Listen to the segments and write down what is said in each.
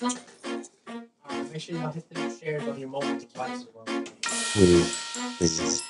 Make sure y'all hit the shares on your mobile device. Please.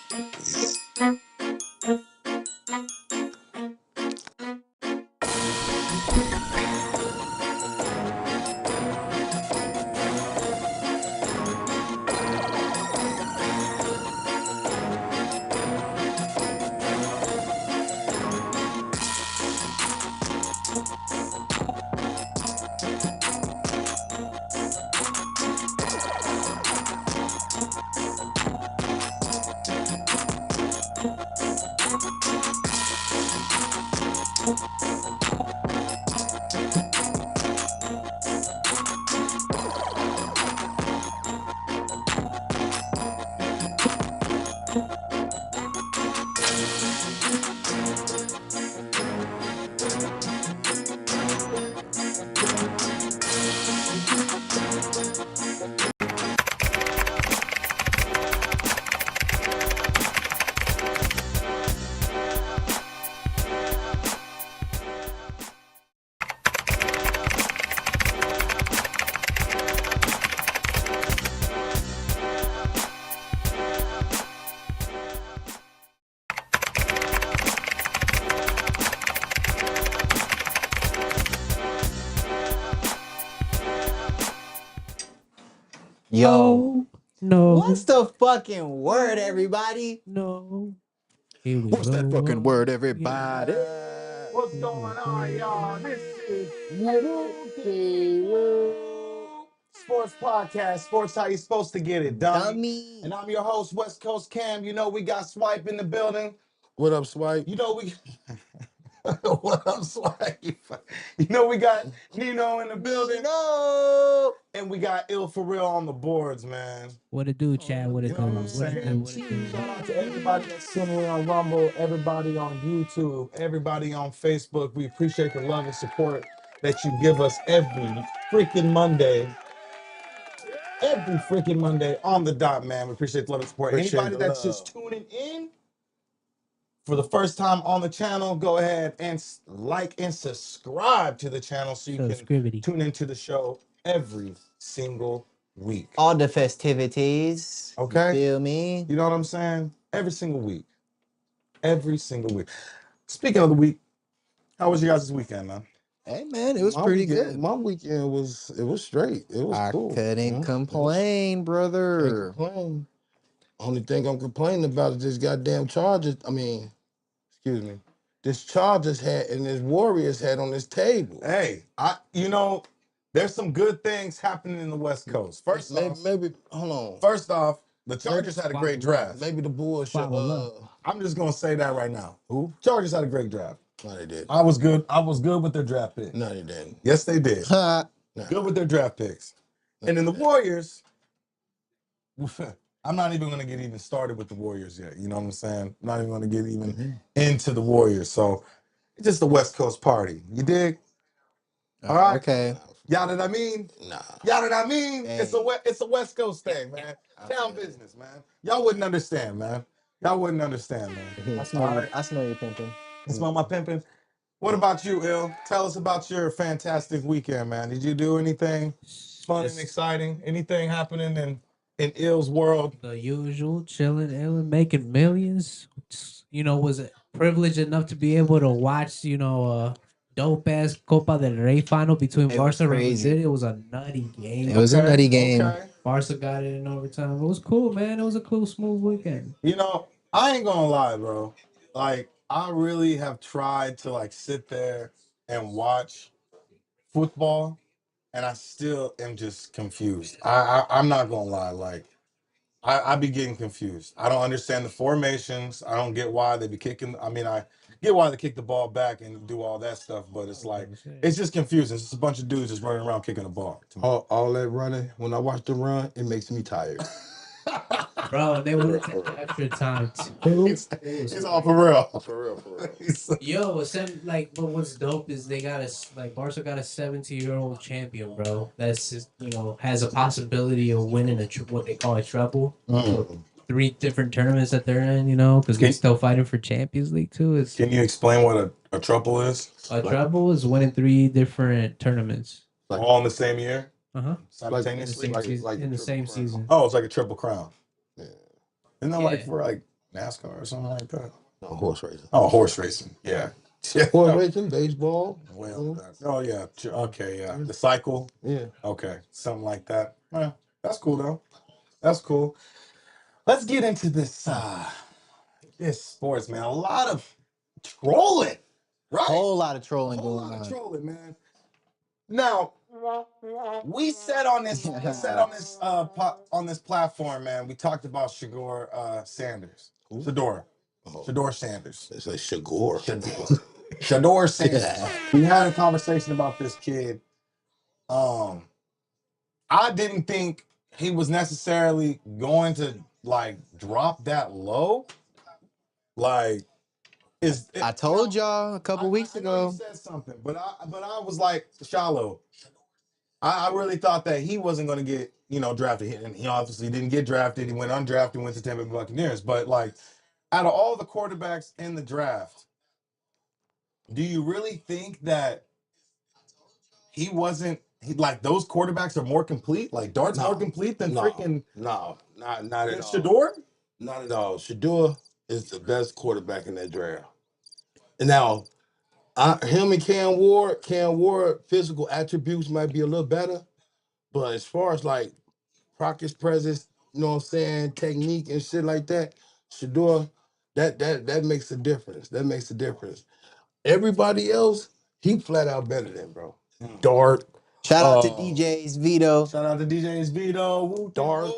Yo, No. what's the fucking word, everybody? No. Here we What's that go. fucking word, everybody? What's going on, y'all? This is Sports Podcast. Sports how you supposed to get it, dummy. And I'm your host, West Coast Cam. You know we got Swipe in the building. What up, Swipe? You know we what up, Swipe? You know we got Nino in the building. No. And we got Ill for Real on the boards, man. What it do, Chad? What it You do? know what I'm What it do? saying? What it do? Shout out to everybody that's tuning in on Rumble, everybody on YouTube, everybody on Facebook. We appreciate the love and support that you give us every freaking Monday. Every freaking Monday on the dot, man. We appreciate the love and support. Appreciate Anybody the that's just tuning in for the first time on the channel, go ahead and like and subscribe to the channel so you can Subscribity. tune into the show every single week. All the festivities. Okay. You feel me? You know what I'm saying? Every single week. Every single week. Speaking of the week, how was your guys' weekend, man? Hey, man, it was My pretty weekend- good. My weekend was straight. It was I cool. couldn't Yeah, complain, Can't brother. complain. Only thing I'm complaining about is this goddamn Chargers. Excuse me. This Chargers hat and this Warriors hat on this table. Hey, there's some good things happening in the West Coast. First off, the Chargers had a great draft. Maybe the Bulls should. I'm just gonna say that right now. Who? Chargers had a great draft. No, they did. I was good with their draft picks. No, they didn't. Yes, they did. Nah. Good with their draft picks. And then the Warriors, I'm not even going to get even started with the Warriors yet. You know what I'm saying? I'm not even going to get even into the Warriors. So it's just a West Coast party. You dig? All right. Okay. Y'all know what I mean? Nah. Y'all know what I mean? Hey. It's a West Coast thing, man. Town business, man. Y'all wouldn't understand, man. Y'all wouldn't understand, man. I smell you pimping. You smell my pimping? What about you, Il? Tell us about your fantastic weekend, man. Did you do anything fun and exciting? Anything happening in Il's world? The usual, chilling, Ellen, making millions. You know, was privileged enough to be able to watch, dope ass Copa del Rey final between It was Barca and Real crazy. Madrid. It was a nutty game. It was a nutty game. Okay. Barca got it in overtime. It was cool, man. It was a cool, smooth weekend. You know, I ain't gonna lie, bro. Like, I really have tried to like sit there and watch football, and I still am just confused. I'm not gonna lie, like I be getting confused. I don't understand the formations. I don't get why they be kicking. I mean, I get why they kick the ball back and do all that stuff, but it's like it's just confusing. It's just a bunch of dudes just running around kicking the ball. All that running, when I watch them run, it makes me tired. Bro, they would take extra time too. It's all for real. For real. Yo, but what's dope is they got Barca got a 70-year-old champion, bro. That's just, has a possibility of winning what they call a treble. So 3 different tournaments that they're in, because they're still fighting for Champions League too. Can you explain what a treble is? A treble is winning 3 different tournaments. All in the same year? simultaneously. In the same, like in the the same Triple Crown. season. Oh, it's like a triple crown. Yeah. Isn't that like Yeah. for like NASCAR or something like that? No, horse racing. Oh, horse racing. Yeah. Horse racing, baseball. Well, oh yeah. Okay, yeah. The cycle. Yeah. Okay, something like that. Well, that's cool though. That's cool. Let's get into this this sports, man. A lot of trolling, right? Whole lot of A trolling whole going lot of on. trolling, man. Now, we said on this on this platform, man. We talked about Shedeur Sanders. Who? Shedeur. Oh, Shedeur Sanders. it's like Shagor. Shedeur Sanders. We had a conversation about this kid. I didn't think he was necessarily going to like drop that low. Like, I told y'all a couple weeks I know you ago. said something, but I was like shallow. I really thought that he wasn't going to get drafted, and he obviously didn't get drafted. He went undrafted, went to Tampa Bay Buccaneers. But like, out of all the quarterbacks in the draft, do you really think that he wasn't? Like those quarterbacks are more complete. Like Dart's more complete than freaking not at all. Shedeur. Not at all. Shedeur is the best quarterback in that draft. And now, him and Cam Ward, physical attributes might be a little better, but as far as like practice presence, you know what I'm saying, technique and shit like that, Shedeur, that makes a difference. That makes a difference. Everybody else, he flat out better than, bro. Dart. Shout out to DJ's Vito. Shout out to DJ's Vito. Dart.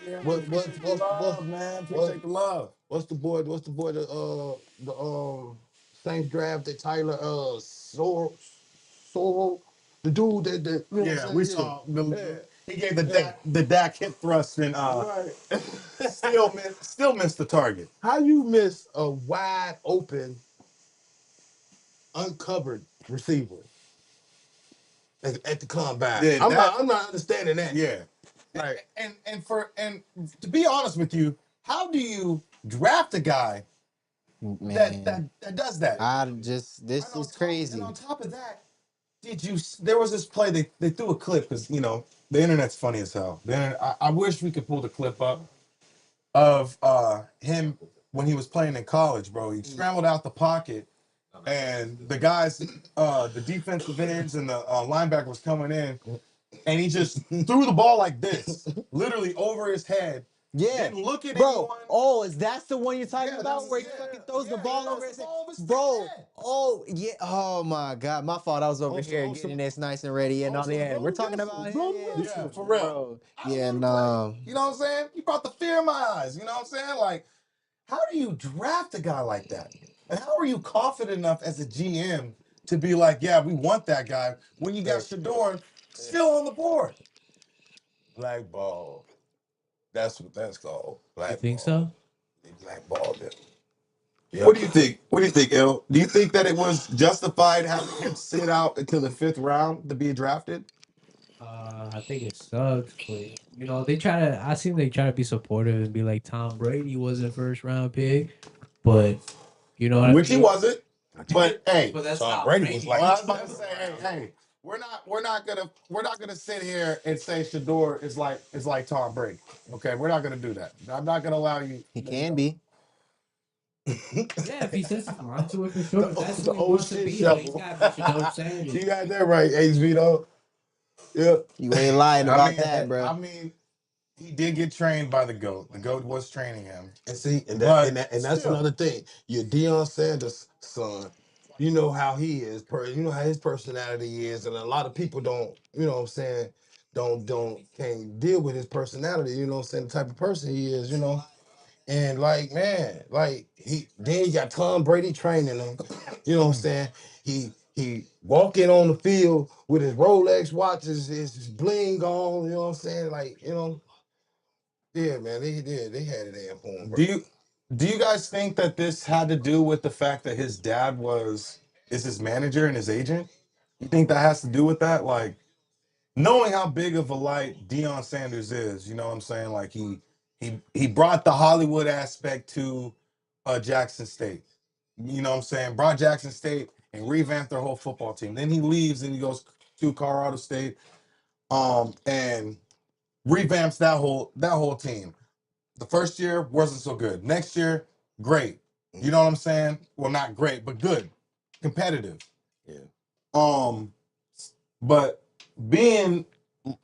Yeah, What appreciate the love, man. Appreciate the love. What's the boy? The Saints drafted Tyler Sorrell, the dude that you know what I'm Yeah, saying? we saw he gave the Dak hip thrust and Right. still missed the target. How you miss a wide open, uncovered receiver at the combine? Yeah, I'm not understanding that. Yeah. Like, And to be honest with you, how do you draft a guy Man, that does that? this is crazy. And on top of that, there was this play they threw a clip because the internet's funny as hell. I wish we could pull the clip up of him when he was playing in college, bro. He scrambled out the pocket, and the guys, the defensive ends and the linebacker was coming in, and he just threw the ball like this, literally over his head. Yeah, Didn't look at bro. anyone. Oh, is that the one you're talking Yeah, about? Where he that's- fucking throws the ball yeah, over that's his the ball over his head, bro? head. Oh yeah. Oh my God, my fault. I was over here Also- getting this nice and ready and all the end. We're talking about Yeah, for real. bro. I Yeah, wanna no. play. You know what I'm saying? You brought the fear in my eyes. You know what I'm saying? Like, how do you draft a guy like that? And how are you confident enough as a GM to be like, yeah, we want that guy when you got Shedeur still on the board? blackball. That's what that's called. You Blackball. think so? They blackballed him. Yep. What do you think? What do you think, Il? Do you think that it was justified having him sit out until the 5th round to be drafted? I think it sucks, but they try to. I seem they try to be supportive and be like Tom Brady was a first round pick, but you know what Which I mean? he wasn't. But hey, But that's Tom how Brady was like- well, I was about to say, hey, we're not gonna sit here and say Shedeur is like Tom Brady. Okay, we're not gonna do that. I'm not gonna allow you. He can be. Yeah, if he sets his mind to it for sure. That's the what he old wants to shit be. Like, he's shuffle. got to be Shedeur Sanders. You got that right, Ace Vito. Yep. You ain't lying about I mean, that, bro. I mean, he did get trained by the GOAT. The GOAT was training him. And see, and But that's still. another thing. You're Deion Sanders' son. You know how he is. You know how his personality is, and a lot of people don't. You know what I'm saying? Can't deal with his personality. You know what I'm saying? The type of person he is. You know. And like, man, like then you got Tom Brady training him. You know what I'm saying? He walking on the field with his Rolex watches, his bling on, you know what I'm saying? Like, yeah, man, they had it there for him, bro. Do you guys think that this had to do with the fact that his dad is his manager and his agent? You think that has to do with that? Like, knowing how big of a light Deion Sanders is, you know what I'm saying? Like he brought the Hollywood aspect to Jackson State. You know what I'm saying? Brought Jackson State and revamped their whole football team. Then he leaves and he goes to Colorado State. and revamps that whole team. The first year wasn't so good. Next year, great. You know what I'm saying? Well, not great, but good, competitive. Yeah. But being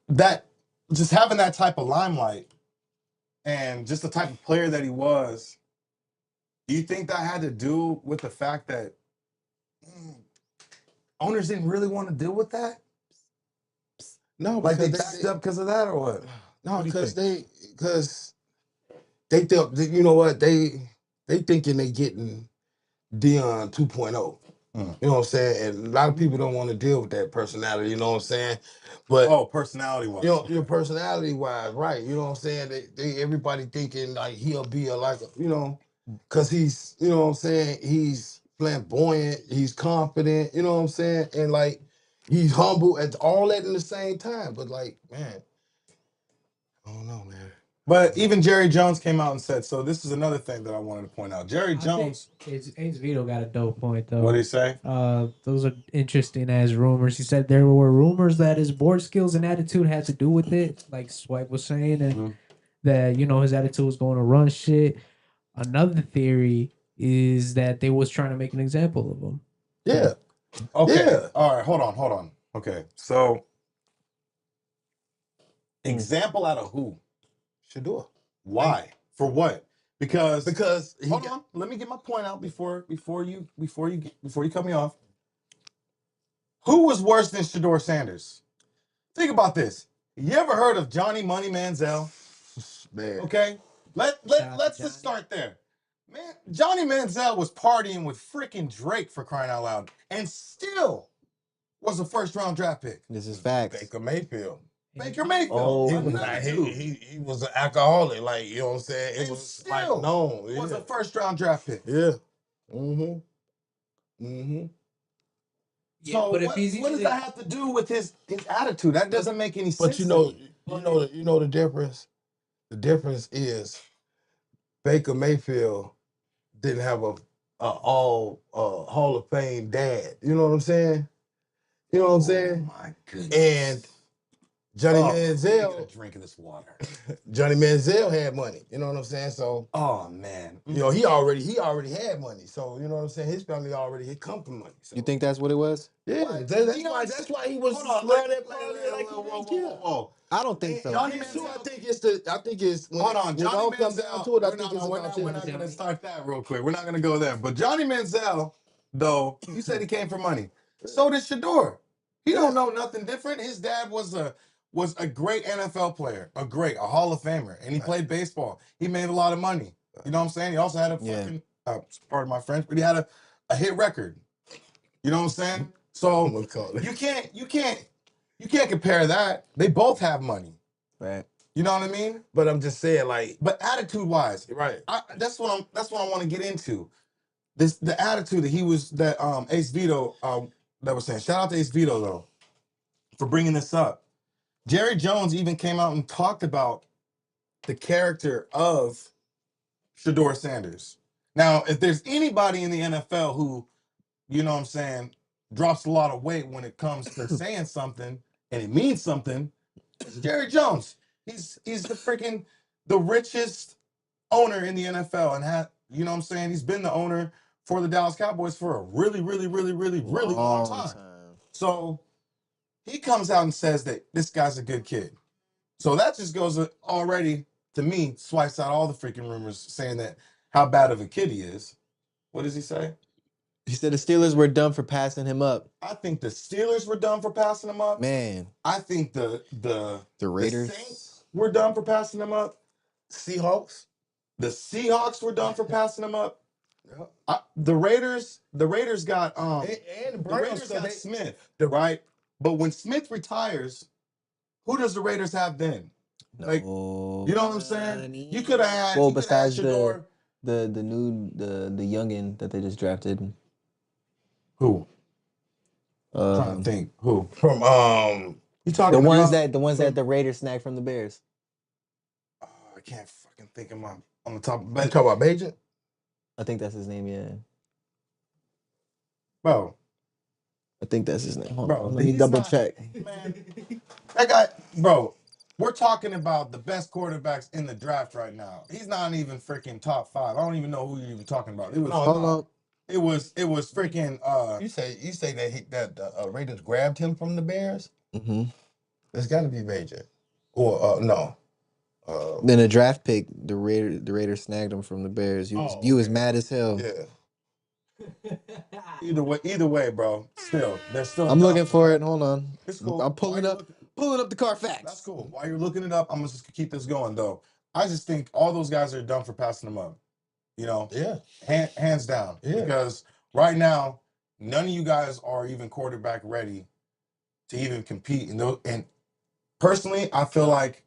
that, just having that type of limelight, and just the type of player that he was, do you think that had to do with the fact that owners didn't really want to deal with that? No, Like they because backed up because of that, or what? no, What do you because think? they think, you know what, they thinking they getting Dion 2.0. Mm. You know what I'm saying? And a lot of people don't want to deal with that personality, you know what I'm saying? But Personality wise. you know, your personality wise, right? You know what I'm saying? They everybody thinking like he'll be you know, cause he's, you know what I'm saying, he's flamboyant, he's confident, you know what I'm saying? And like he's humble at all that in the same time. But like, man, I don't know, man. But even Jerry Jones came out and said, so this is another thing that I wanted to point out. Jerry Jones. Ace Vito got a dope point though. What did he say? Those are interesting as rumors. He said there were rumors that his board skills and attitude had to do with it, like Swipe was saying, and that his attitude was going to run shit. Another theory is that they was trying to make an example of him. Yeah. Okay. Yeah. All right. Hold on. Okay. So, example out of who? SHEDEUR. Why? For what? Because hold on. Let me get my point out before you cut me off. Who was worse than SHEDEUR Sanders? Think about this. You ever heard of Johnny Money Manziel? Man. Okay. Let's just start there. Man, Johnny Manziel was partying with freaking Drake, for crying out loud, and still was a first-round draft pick. This is facts. Baker Mayfield. Baker Mayfield. Oh, he was an alcoholic, like, you know what I'm saying? It And was still like known. was Yeah. a first-round draft pick. Yeah. Mm-hmm. Mm-hmm. So but what does that have to do with his attitude? That doesn't make any sense. But you know the difference. The difference is Baker Mayfield didn't have a all Hall of Fame dad. You know what I'm saying? You know what I'm saying? My goodness. And Johnny Get a Manziel, drink of this water. Johnny Manziel had money. You know what I'm saying? So Oh man. you know he already had money. So you know what I'm saying? His family already had come from money. So. You think that's what it was? Yeah, that's why he was running that party like he didn't care. Whoa. I don't think so. I think it's when, Hold on, when Johnny it all comes down Manziel. to it, I think it's We're about not going to start that real quick. We're not going to go there. But Johnny Manziel, though, you said he came for money. So did SHEDEUR. He don't know nothing different. His dad was a great NFL player, a Hall of Famer, and he played baseball. He made a lot of money. You know what I'm saying? He also had a fucking, pardon my French, but he had a hit record. You know what I'm saying? So you can't compare that. They both have money. Right. You know what I mean? But I'm just saying, like, but attitude-wise, right? That's what I want to get into. The attitude that Ace Vito that was saying. Shout out to Ace Vito though for bringing this up. Jerry Jones even came out and talked about the character of SHEDEUR Sanders. Now, if there's anybody in the NFL who, you know what I'm saying, drops a lot of weight when it comes to saying something and it means something, it's Jerry Jones. He's the richest owner in the NFL and you know what I'm saying? He's been the owner for the Dallas Cowboys for a really long time. So he comes out and says that this guy's a good kid. So that just goes already, to me, swipes out all the freaking rumors saying that how bad of a kid he is. What does he say? He said the Steelers were done for passing him up. I think the Steelers were done for passing him up. Man. I think the Raiders, the Saints were done for passing him up. Seahawks. The Seahawks were done for passing him up. Yep. The Raiders got and the Raiders got Smith, right? But when Smith retires, who does the Raiders have then? Like, you know what I'm saying? You could have had. Well, besides the youngin that they just drafted. Who? I'm trying to think. Who? From you talking the ones about that the Raiders snagged from the Bears. I can't fucking think of my on the top. You talking about Bajan? I think that's his name. Yeah. Bro. I think that's his name. Hold Bro, on, let me double check. Man, That guy, bro. We're talking about the best quarterbacks in the draft right now. He's not even freaking top 5. I don't even know who you're even talking about. It was Hold on. it was freaking You say that the Raiders grabbed him from the Bears? Mm-hmm. It's got to be major. Or no. Then a draft pick, the Raiders snagged him from the Bears. You was mad as hell. Yeah. either way, bro. Still, they're still I'm dumb. looking for it. Hold on. It's cool. I'm pulling up the Carfax. That's cool. While you're looking it up, I'm gonna just keep this going though. I just think all those guys are dumb for passing them up. You know, Yeah. hands down. Yeah. Because right now, none of you guys are even quarterback ready to even compete. And personally, I feel like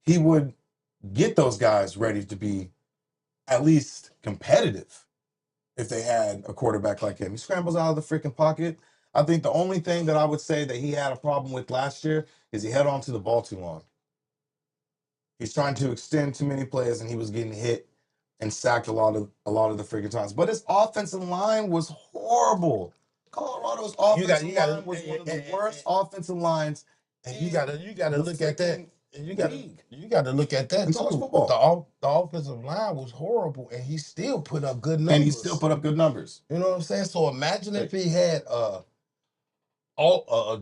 he would get those guys ready to be at least competitive if they had a quarterback like him. He scrambles out of the freaking pocket. I think the only thing that I would say that he had a problem with last year is he held on to the ball too long. He's trying to extend too many plays, and he was getting hit and sacked a lot of the freaking times. But his offensive line was horrible. Colorado's offensive line was one of the worst offensive lines. And you gotta look at that. And you gotta look at that in too. college football. The offensive line was horrible, and he still put up good numbers. You know what I'm saying? So imagine if he had a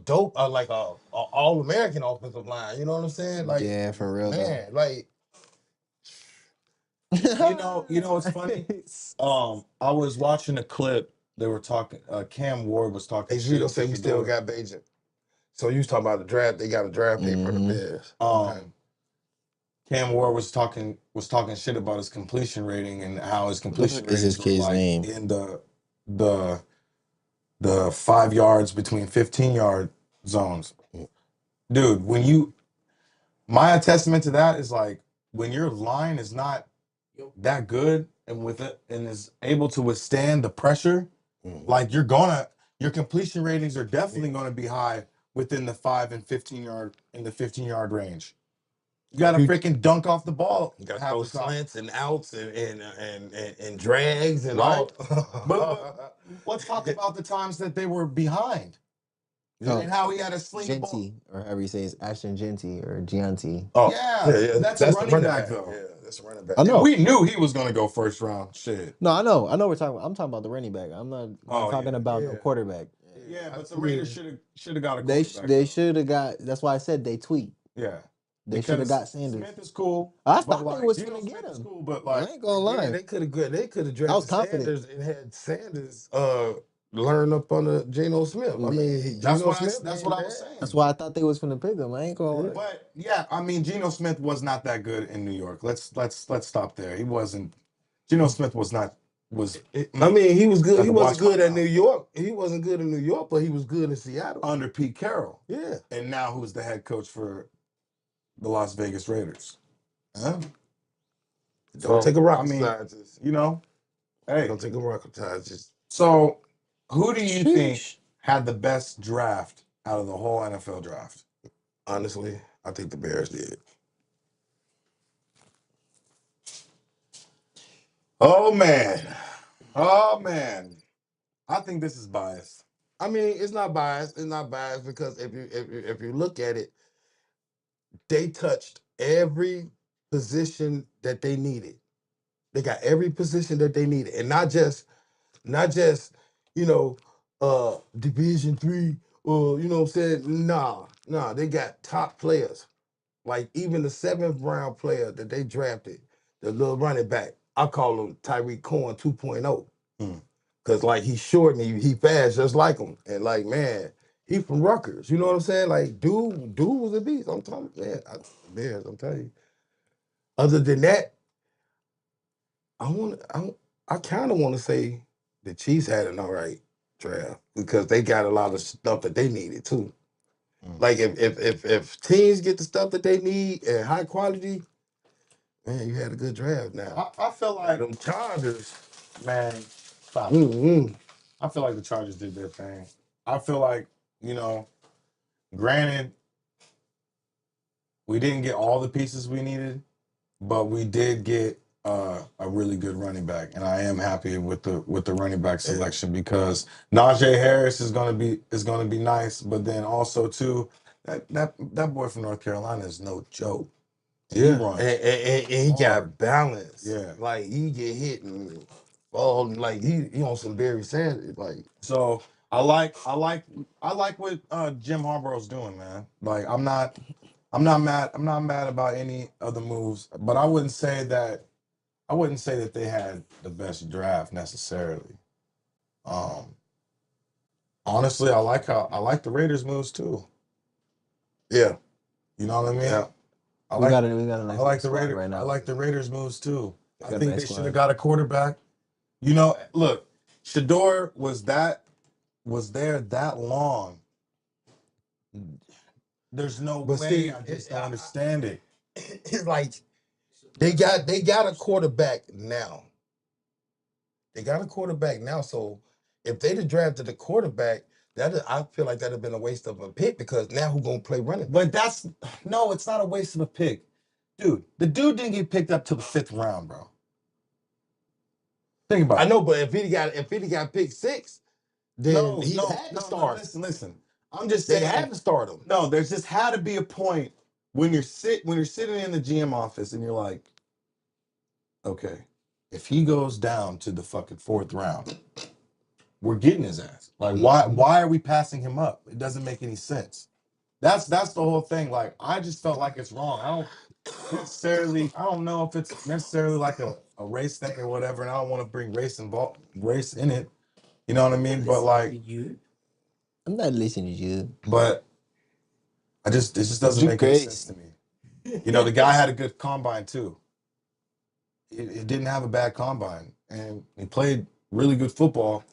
dope like a all American offensive line. You know what I'm saying? Like, yeah, for real, man. Like, you know what's funny? I was watching a clip. They were talking. Cam Ward was talking. Hey, Vito said we still got Beijing. So you was talking about the draft? They got a draft pick for the Bears. Cam Ward was talking shit about his completion rating and how his completion is his ratings kid's were like name? in the 5 yards between 15-yard zones. Dude, my testament to that is like when your line is not that good and is able to withstand the pressure, like your completion ratings are definitely gonna be high within the 5 and 15-yard range. You gotta freaking dunk off the ball. You gotta throw slants and outs and drags and all. But let's talk about the times that they were behind. And how he had a sling ball. Genty, or however you say it's Ashton Genty or Gianti. Oh, yeah. That's a running back though. Yeah, that's a running back. I know. We knew he was gonna go first round. Shit. No, I know. We're talking. I'm talking about the running back. I'm not talking about the quarterback. Yeah, but the Raiders should have got a quarterback. They should have got. That's why I said they tweaked. Yeah. They should have got Sanders. Smith is cool. I thought they was gonna get him. Cool, but like, I ain't gonna lie. Yeah, they could have drafted I was confident. Sanders and had Sanders learn up under Geno Smith. I mean, that's what I was saying. That's why I thought they was gonna pick him. I ain't gonna lie. But yeah, I mean, Geno Smith was not that good in New York. Let's stop there. He wasn't. Geno Smith was not. I mean, he was good. He wasn't good at New York. He wasn't good in New York, but he was good in Seattle under Pete Carroll. Yeah, and now who's the head coach for the Las Vegas Raiders? Huh? Don't take a rocket scientist. You know, hey, don't take a rocket scientist. So, who do you think had the best draft out of the whole NFL draft? Honestly, I think the Bears did. Oh man. I think this is biased. I mean, it's not biased. It's not biased because if you look at it, they touched every position that they needed. They got every position that they needed, and not just Division III or you know what I'm saying. Nah, they got top players. Like even the 7th round player that they drafted, the little running back, I call him Tyreek Cohen 2.0. Cause like he's short and he fast just like him. And like, man, he from Rutgers. You know what I'm saying? Like, dude was a beast. I'm telling you, man, Bears, I'm telling you. Other than that, I kind of want to say the Chiefs had an all right draft because they got a lot of stuff that they needed too. Like if teams get the stuff that they need and high quality, man, you had a good draft now. I feel like them Chargers, man. I feel like the Chargers did their thing. I feel like, granted, we didn't get all the pieces we needed, but we did get a really good running back, and I am happy with the running back selection because Najee Harris is gonna be nice, but then also too, That boy from North Carolina is no joke. He Yeah, runs. and he hard. got balance. Yeah. Like he get hit and fall. Like he on some Barry Sanders. Like So I like what Jim Harbaugh's doing, man. Like I'm not mad about any of the moves, but I wouldn't say that they had the best draft necessarily. Honestly, I like the Raiders moves too. yeah, You know what I mean? yeah. We got a nice I like the squad Raiders. right now. I like the Raiders moves too. I got a think nice they should squad. have got a quarterback. You know, look, SHEDEUR was there that long. There's no But way. see, I just don't understand it. It's like they got a quarterback now. They got a quarterback now. So if they'd have drafted a quarterback, I feel like that'd have been a waste of a pick because now who gonna play running back? But it's not a waste of a pick. Dude, the dude didn't get picked up till the 5th round, bro. Think about it. I know, but if he'd got picked 6, then he had to start. Listen. I'm just saying They had to start him. No, there's just had to be a point when you're sitting in the GM office and you're like, okay, if he goes down to the fucking 4th round, we're getting his ass. Like, why are we passing him up? It doesn't make any sense. That's the whole thing. Like, I just felt like it's wrong. I don't know if it's necessarily like a race thing or whatever, and I don't want to bring race in it. You know what I mean? But like, I'm not listening to you. but it just doesn't make any sense to me. You know, the guy had a good combine too. It didn't have a bad combine, and he played really good football,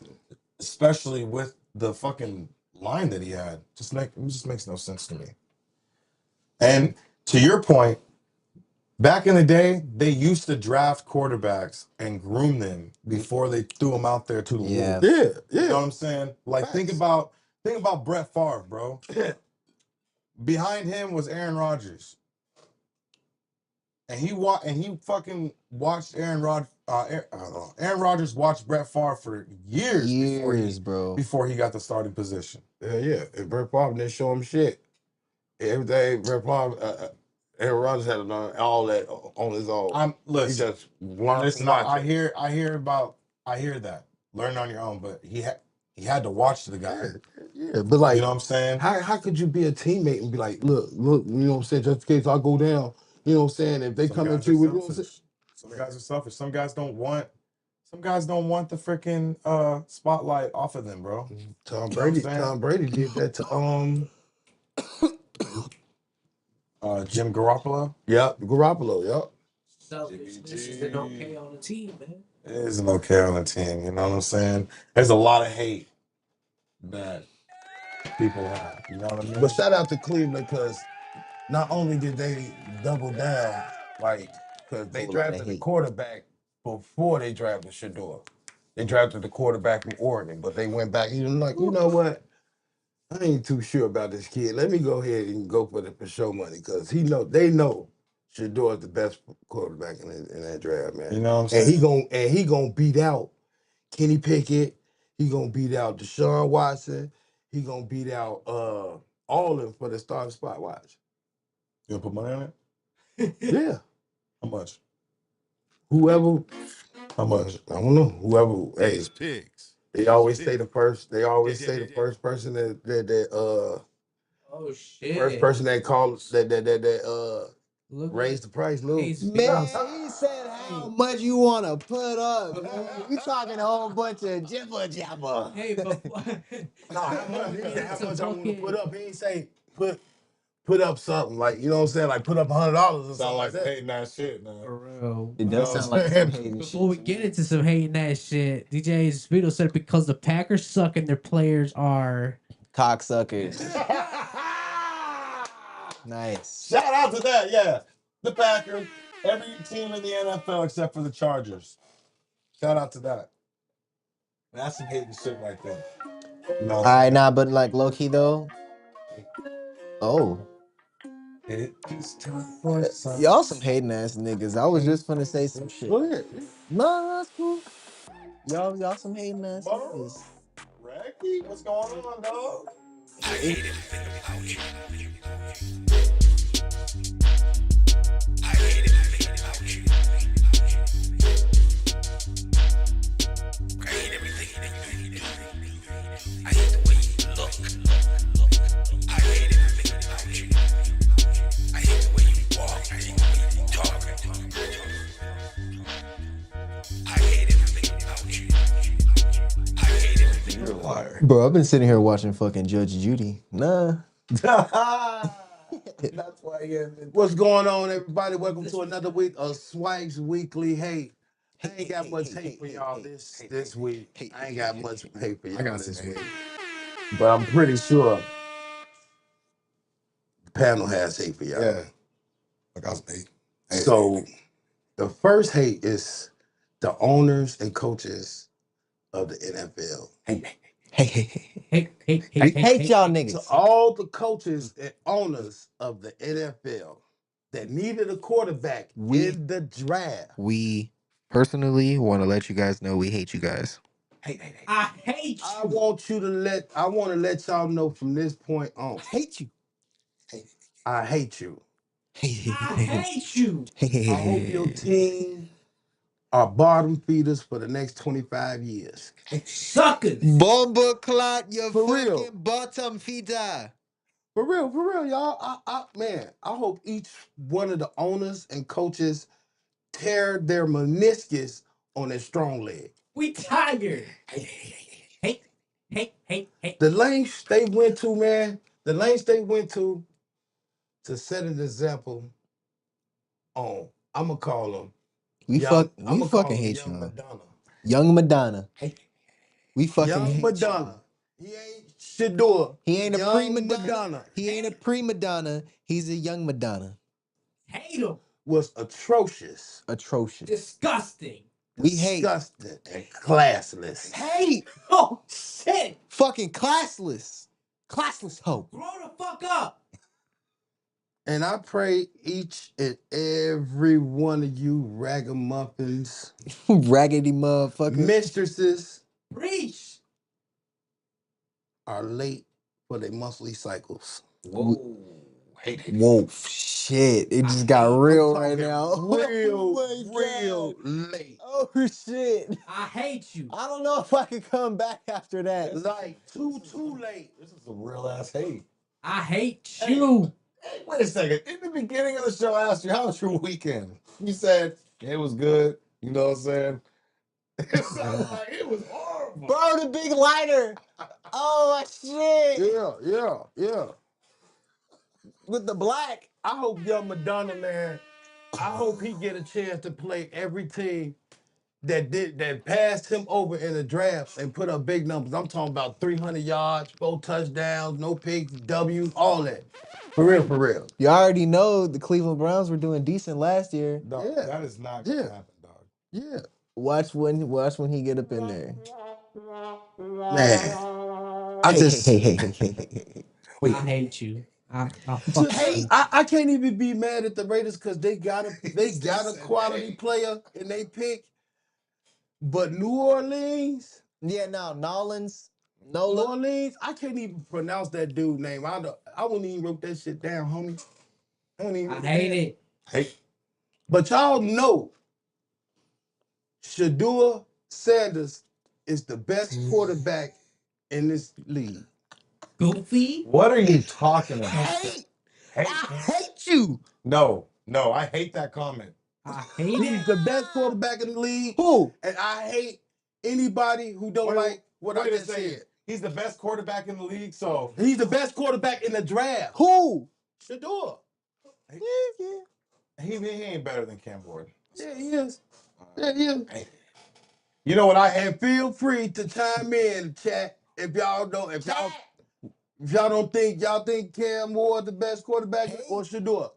especially with the fucking line that he had. It just makes no sense to me. And to your point, back in the day, they used to draft quarterbacks and groom them before they threw them out there to the wolves. Yeah. You know what I'm saying? Like, think about Brett Favre, bro. Behind him was Aaron Rodgers. And he fucking watched Aaron Rodgers watched Brett Favre for years before he got the starting position. Yeah. And Brett Favre didn't show him shit. Everything Brett Favre, Aaron Rodgers had done all that on his own. He just learned from watching. I hear that. Learn on your own, but he had to watch the guy. Yeah, but like, you know what I'm saying? How could you be a teammate and be like, look, you know what I'm saying, just in case I go down, you know what I'm saying, if they come at you with, you know what I'm saying? Some guys are selfish. Some guys don't want the freaking spotlight off of them, bro. Tom Brady did that to Jim Garoppolo. Yep, Garoppolo, yep. Selfishness is an okay on the team, man. It isn't okay on the team, you know what I'm saying? There's a lot of hate that people have, you know what I mean? But shout out to Cleveland because not only did they double down, like, because they drafted the quarterback before they drafted SHEDEUR. They drafted the quarterback from Oregon, but they went back and like, you know what? I ain't too sure about this kid. Let me go ahead and go for the for show money because they know SHEDEUR is the best quarterback in that draft, man. You know what I'm saying? And he gonna beat out Kenny Pickett. He gonna beat out Deshaun Watson. He gonna beat out all of them for the starting spot. Watch. You gonna put money on it? Yeah. How much? Whoever. How much? I don't know. Whoever. Hey, pigs. They always say the first. They always say the first person that oh shit. First person that called raised the price, lose. Man, he said how much you want to put up. You talking a whole bunch of jibber jabber. Hey, but no, how much I want to put up? He ain't say put up something like, you know what I'm saying, like put up $100 or something. Sound like that. hating that shit, man. For real. It does sound like some hating shit. Before we get into some hating that shit, DJ Speedo said because the Packers suck and their players are cocksuckers. Nice. Shout out to that, yeah. The Packers, every team in the NFL except for the Chargers. Shout out to that. That's some hating shit right there. No. All right, nah, but like low key though. Oh. Y'all some hating ass niggas. I was just finna say some shit. Go ahead. No, that's cool. Y'all some hating ass niggas. Reggie, what's going on, dog? I hate everything about you. I hate everything about you. I hate everything that you do. I hate the way you look. I hate everything about you. I hate the way you walk. I hate the way you talk. I hate everything about you. I hate everything. You're a liar. Bro, I've been sitting here watching fucking Judge Judy. Nah. That's why you haven't. What's going on, everybody? Welcome to another week of Swag's Weekly Hate. I ain't got much hate for y'all this week. I ain't got much hate for y'all this week. But I'm pretty sure the panel has hate for y'all. Yeah. I got some hate. So the first hate is the owners and coaches of the NFL. Hate y'all niggas. To all the coaches and owners of the NFL that needed a quarterback in the draft. We personally want to let you guys know we hate you guys. I hate you. I want to let y'all know from this point on. Hate you. I hate you. I hate you. I hope your team are bottom feeders for the next 25 years. Suckers. Bomba clot, your For fucking real. bottom feeder. For real, y'all. I hope each one of the owners and coaches tear their meniscus on their strong leg. We tired. Hate. The lengths they went to, man. The lengths they went to set an example on. I'ma call them. We fucking hate you, Young man. Madonna. Young Madonna. We fucking Young hate Madonna. He ain't SHEDEUR. He ain't a Young prima donna. Madonna. He ain't a prima donna. He's a young Madonna. Hate him. Was atrocious. Atrocious. Disgusting. We hate. Disgusting and classless. Hate. Oh shit. Fucking classless. Classless hoe. Grow the fuck up. And I pray each and every one of you ragamuffins, Raggedy motherfucker. mistresses Preach. are late for their monthly cycles. Whoa. Hate. Whoa, shit. It just got real right talking now. Real, Oh my real God. late. Oh shit. I hate you. I don't know if I can come back after that. Like too late. This is a real ass hate. I hate you. Hey, wait a second. In the beginning of the show, I asked you, how was your weekend? You said, it was good. You know what I'm saying? It sounded like it was horrible. Bro, the big lighter. Oh, shit. Yeah. With the black. I hope young Madonna, man, I hope he get a chance to play every team that passed him over in the draft and put up big numbers. I'm talking about 300 yards, 4 touchdowns, no picks, W's, all that. For real. You already know the Cleveland Browns were doing decent last year. Dog, Yeah. that is not going to happen, dog. Yeah. Watch when he get up in there. Man. I just I hate you. I fucking hate you. I can't even be mad at the Raiders because they got a quality player and they pick. But New Orleans, Yeah, no, Nolan's. New Orleans, I can't even pronounce that dude's name. I wouldn't even wrote that shit down, homie. I hate it. Hate. But y'all know SHEDEUR Sanders is the best quarterback in this league. Goofy. What are you talking about? Hate. Hate. I hate you. No, I hate that comment. I hate He's it. the best quarterback in the league. Who? And I hate anybody who don't like what I just said. He's the best quarterback in the league, so. He's the best quarterback in the draft. Who? SHEDEUR. Yeah. He ain't better than Cam Ward. Yeah, he is. Yeah, he is. You know what I hate? And feel free to chime in, chat, if y'all don't think Cam Ward the best quarterback or SHEDEUR.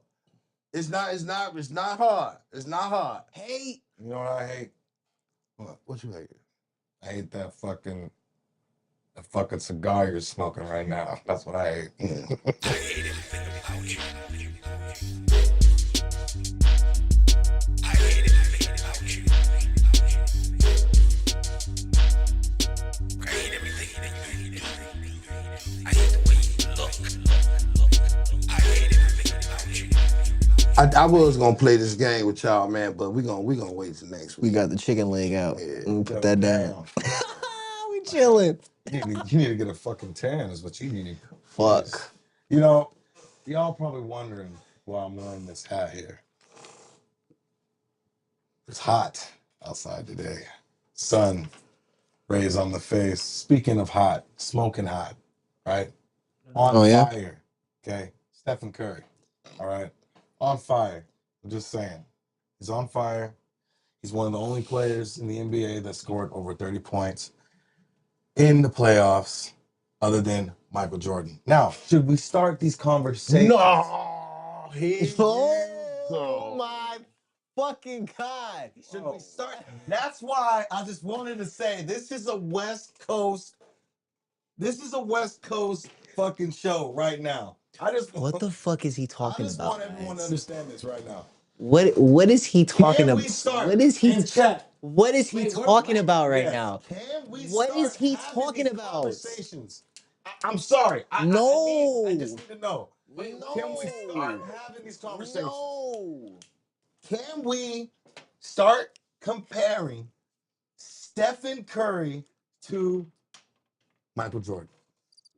It's not hard. It's not hard. Hate. You know what I hate? What you hate? I hate that fucking cigar you're smoking right now. That's what I hate. I hate everything about you. I hate everything about you. I hate everything that you do. I hate the way you I was gonna play this game with y'all, man, but we gonna wait till next We week. got the chicken leg out. Yeah. Let me put Yo, that down. We chilling. You need to get a fucking tan is what you need. Fuck. You know, y'all probably wondering why I'm wearing this hat here. It's hot outside today. Sun rays on the face. Speaking of hot, smoking hot, right? On fire. Okay. Stephen Curry. All right. On fire. I'm just saying. He's on fire. He's one of the only players in the NBA that scored over 30 points in the playoffs, other than Michael Jordan. Now, should we start these conversations? No, Oh my fucking God. Should we start? That's why I just wanted to say this is a West Coast. This is a West Coast fucking show right now. What the fuck is he talking I just about? want everyone to understand this right now. What is he talking Can we about? start What is he in chat? What is he talking about right Yes. now? Can we What start is he having talking these about? conversations? I'm sorry. No. I just need to know. No. Can we start having these conversations? No. Can we start comparing Stephen Curry to Michael Jordan?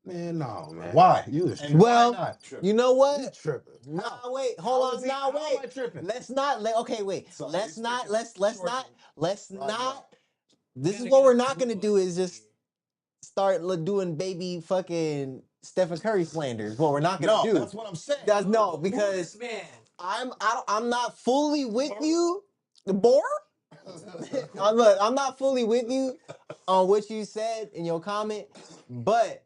Man, no, man. Why? You was And Well, why not? you know You what? tripping. Nah, wait, hold How is on. he- Nah, how am I wait. tripping? Let's not let okay, wait. Sorry, Let's he's not freaking let's short. not this is Gotta what get we're a not gonna group do of- is just start doing baby fucking Stephen Curry slander. Is what we're not gonna No, do. that's what I'm saying. Guys, no, Who's because this man? I'm not fully with you, Bor. I'm not fully with you on what you said in your comment, but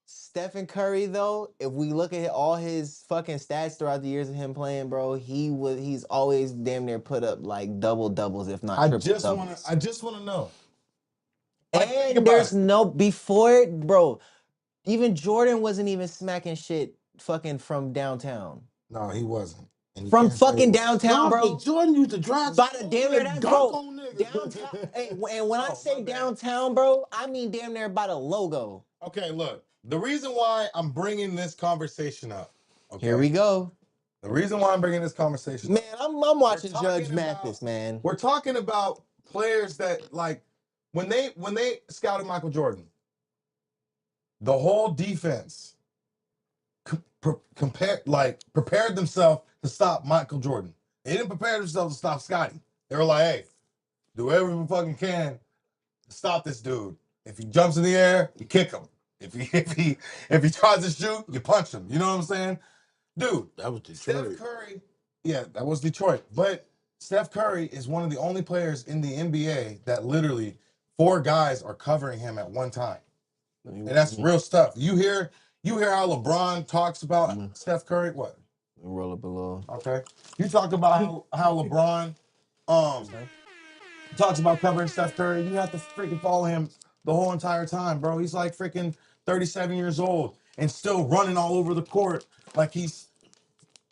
Stephen Curry, though, if we look at all his fucking stats throughout the years of him playing, bro, he's always damn near put up like double doubles, if not triple doubles. I just want to know. Like, think And about there's it. no before, bro. Even Jordan wasn't even smacking shit fucking from downtown. No, he wasn't. And you From can't say fucking he was. downtown, No, bro. but Jordan used to drive By the damn near that's dunk bro. on niggas. Downtown. Hey, and when I Oh, say my bad. downtown, bro, I mean damn near by the logo. Okay, look. The reason why I'm bringing this conversation up. Okay. Here we go. The reason why I'm bringing this conversation Man, up. I'm watching talking Judge about- Mathis, man. We're talking about players that like when they scouted Michael Jordan, the whole defense prepared themselves to stop Michael Jordan. They didn't prepare themselves to stop Scotty. They were like, hey, do whatever we fucking can to stop this dude. If he jumps in the air, you kick him. If he tries to shoot, you punch him. You know what I'm saying? Dude, That was Detroit. Steph Curry, yeah, that was Detroit. But Steph Curry is one of the only players in the NBA that literally 4 guys are covering him at one time. And that's real stuff. You hear how LeBron talks about Steph Curry? What? Roll up below. Okay. You talk about how LeBron talks about covering Steph Curry. You have to freaking follow him the whole entire time, bro. He's like freaking 37 years old and still running all over the court like he's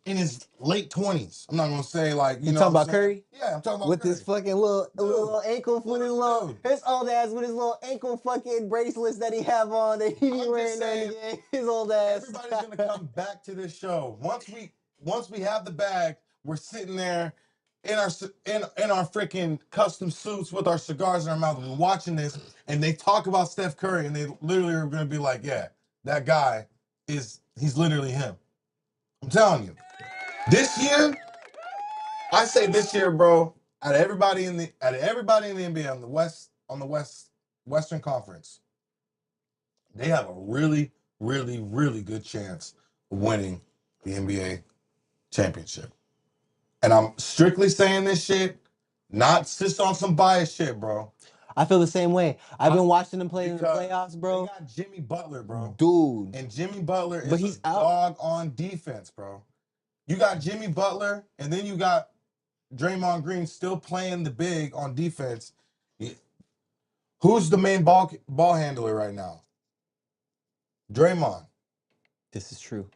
in his late 20s. I'm not gonna say like you know. talking what about I'm saying? Curry? Yeah, I'm talking about With Curry. this fucking little ankle with his little Dude. his old ass with his little ankle fucking bracelets that he have on that he be I'm wearing just during the saying, game. His old ass. Everybody's gonna come back to this show once we have the bag. We're sitting there in our freaking custom suits with our cigars in our mouth. We're watching this, and they talk about Steph Curry, and they literally are gonna be like, "Yeah, that guy he's literally him." I'm telling you, this year, I say this year, bro. Out of everybody in the NBA on the Western Conference, they have a really, really, really good chance of winning the NBA championship. And I'm strictly saying this shit, not just on some bias shit, bro. I feel the same way. I've been watching them play in the Because playoffs, bro. They got Jimmy Butler, bro. Dude. And Jimmy Butler is But he's a out. dog on defense, bro. You got Jimmy Butler, and then you got Draymond Green still playing the big on defense. Who's the main ball handler right now? Draymond. This is true.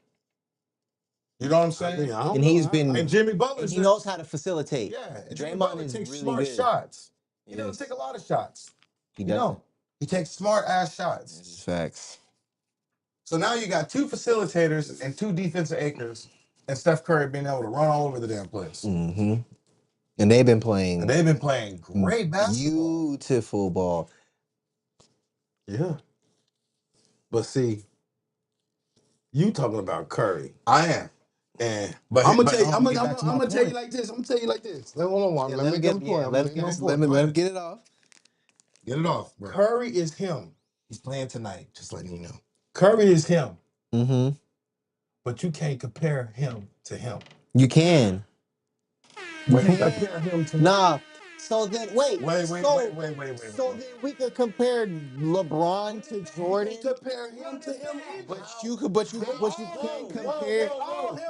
You know what I'm saying? And he's been And Jimmy Butler. and he knows how to facilitate. Yeah, and Jimmy Draymond Butler is takes really smart good. shots. He Yes. doesn't take a lot of shots. He You does. know, he takes smart ass shots. Facts. So now you got 2 facilitators and 2 defensive anchors and Steph Curry being able to run all over the damn place. Mm-hmm. And they've been playing. And they've been playing great basketball. Beautiful ball. Yeah. But see, you talking about Curry. I am. And But I'm gonna but tell you, hold I'm on, get gonna back to my tell you point. like this. I'm gonna tell you like this. Hold on, Yeah, let me get my point. let him get it off. Get it off, bro. Curry is him. He's playing tonight, just letting you know. Curry is him. Mm-hmm. But you can't compare him to him. You can. You can't compare him to Nah. So then, wait. Wait. So then we could compare LeBron to Jordan. You can't compare him to him either. But you can't compare.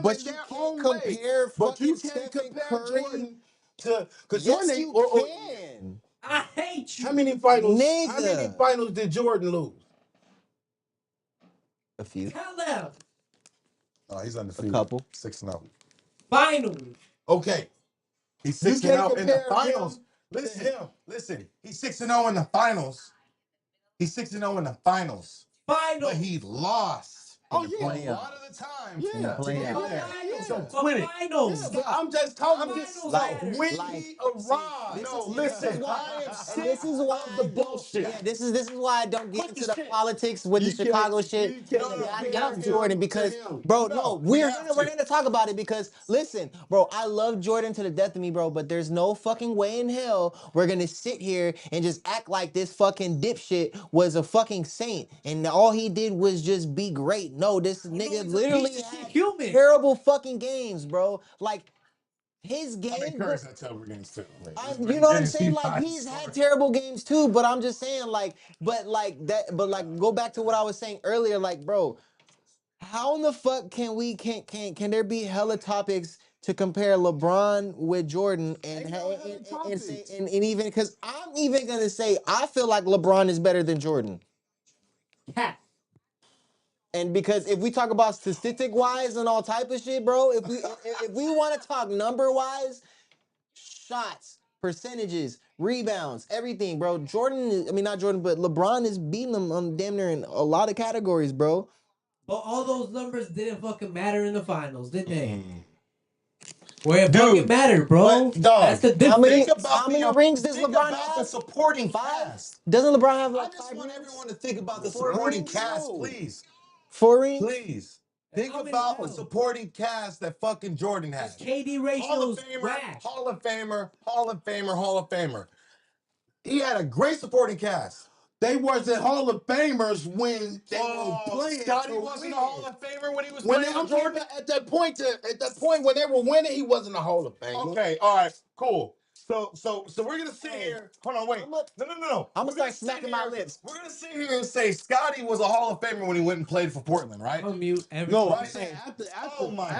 But you can't compare But you fucking can't Stephen compare Curry. Jordan to because Yes, Jordan you ain't. can. I hate you. How many finals? Nigga. How many finals did Jordan lose? A few. Tell them. Oh, he's undefeated. A couple. 6-0. Finally. Okay. He's You 6-0 can't in the compare finals. him Listen, to him. listen. He's 6-0 in the finals. He's 6-0 in the finals. Finals. But he lost. Oh, in the yeah. playoffs. A lot of the time. Yeah. To get Playoffs. there. So Finals. quit it. Finals. Yeah, but I'm just talking Finals about matters. when Like, he arrived. This is why, I am and sick this is why of I the don't. bullshit. Yeah, this is why I don't get Quit the into the shit. politics with the You can't- Chicago you shit. can't And compare got him Jordan to because, him. bro, No, no, we we're have gonna talk about it because listen, bro, I love Jordan to the death of me, bro, but there's no fucking way in hell we're gonna sit here and just act like this fucking dipshit was a fucking saint and all he did was just be great. No, this nigga he's a literally piece of shit had human. terrible fucking games, bro. Like his I game. mean, Curry's had terrible games too. You know what I'm saying? Like he's had terrible games too, but I'm just saying, go back to what I was saying earlier, like, bro, how in the fuck can there be hella topics to compare LeBron with Jordan and even because I'm even gonna say I feel like LeBron is better than Jordan. And because if we talk about statistic wise and all type of shit, bro, if we want to talk number wise, shots, percentages, rebounds, everything, bro. Not Jordan, but LeBron is beating them on damn near in a lot of categories, bro. But all those numbers didn't fucking matter in the finals, did they? Where it fucking mattered, bro. But, dog, that's the difference. How many rings does think LeBron about have? the supporting 5? cast. Doesn't LeBron have I like just 5 want rings? everyone to think about the 4 supporting rings? cast, No. please. 4 rings? Please. Think How many about the now? supporting cast that fucking Jordan had. His KD ratio is whack. Hall of Famer. He had a great supporting cast. They wasn't Hall of Famers when they were playing. Scotty wasn't a Hall of Famer when he was When playing I'm with Jordan. at that point when they were winning, he wasn't a Hall of Famer. Okay, all right, cool. So we're gonna sit here. Hold on, wait. No. I'm gonna start smacking my lips. We're gonna sit here and say Scotty was a Hall of Famer when he went and played for Portland, right? Unmute every No, Right. I'm saying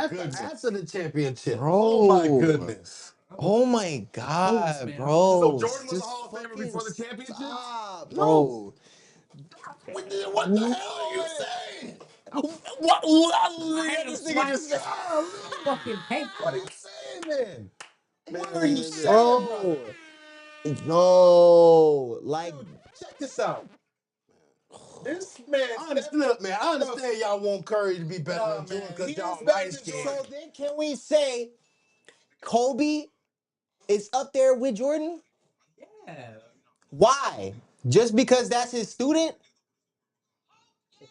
goodness. after the championship. Bro. Oh my goodness. Oh my God, man. bro. So Jordan was a Just Hall of Famer fucking before the championship? stop, No. bro. What the hell are you saying? What hate him, this nigga just said? fucking hate. What are you saying then? What are you saying, Bro. No, like, Dude, check this out. This man, I understand y'all want Curry to be better than Jordan because y'all light skinned. so then can we say Kobe is up there with Jordan? Yeah. Why? Just because that's his student?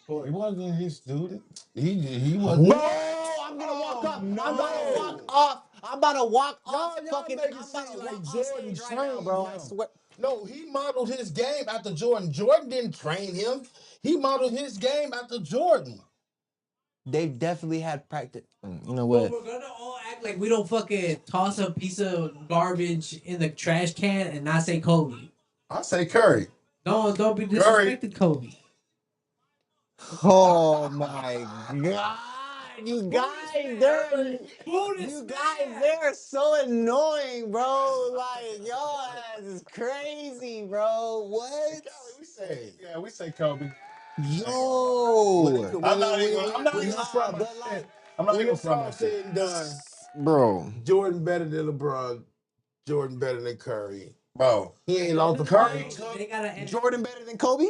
He wasn't his student. He wasn't. Bro, I'm gonna walk up. no. I'm about to walk off. I'm about to walk off. Y'all Fucking, make it I'm seem about to like walk off Jordan stage right now, bro. I trained him. swear. No, he modeled his game after Jordan. Jordan didn't train him. He modeled his game after Jordan. They definitely had practice. You know But what? we're gonna all act like we don't fucking toss a piece of garbage in the trash can and not say Kobe. I say Curry. Don't be disrespecting Kobe. Oh my God. You guys, they're so annoying, bro. Like, your ass is crazy, bro. What? We say Kobe. Yo. I'm not even from but like, I'm not When even it's from all that said shit. and done, bro. Jordan better than LeBron. Jordan better than Curry. Bro. He ain't lost the Curry, Curry. they gotta end. Jordan better than Kobe?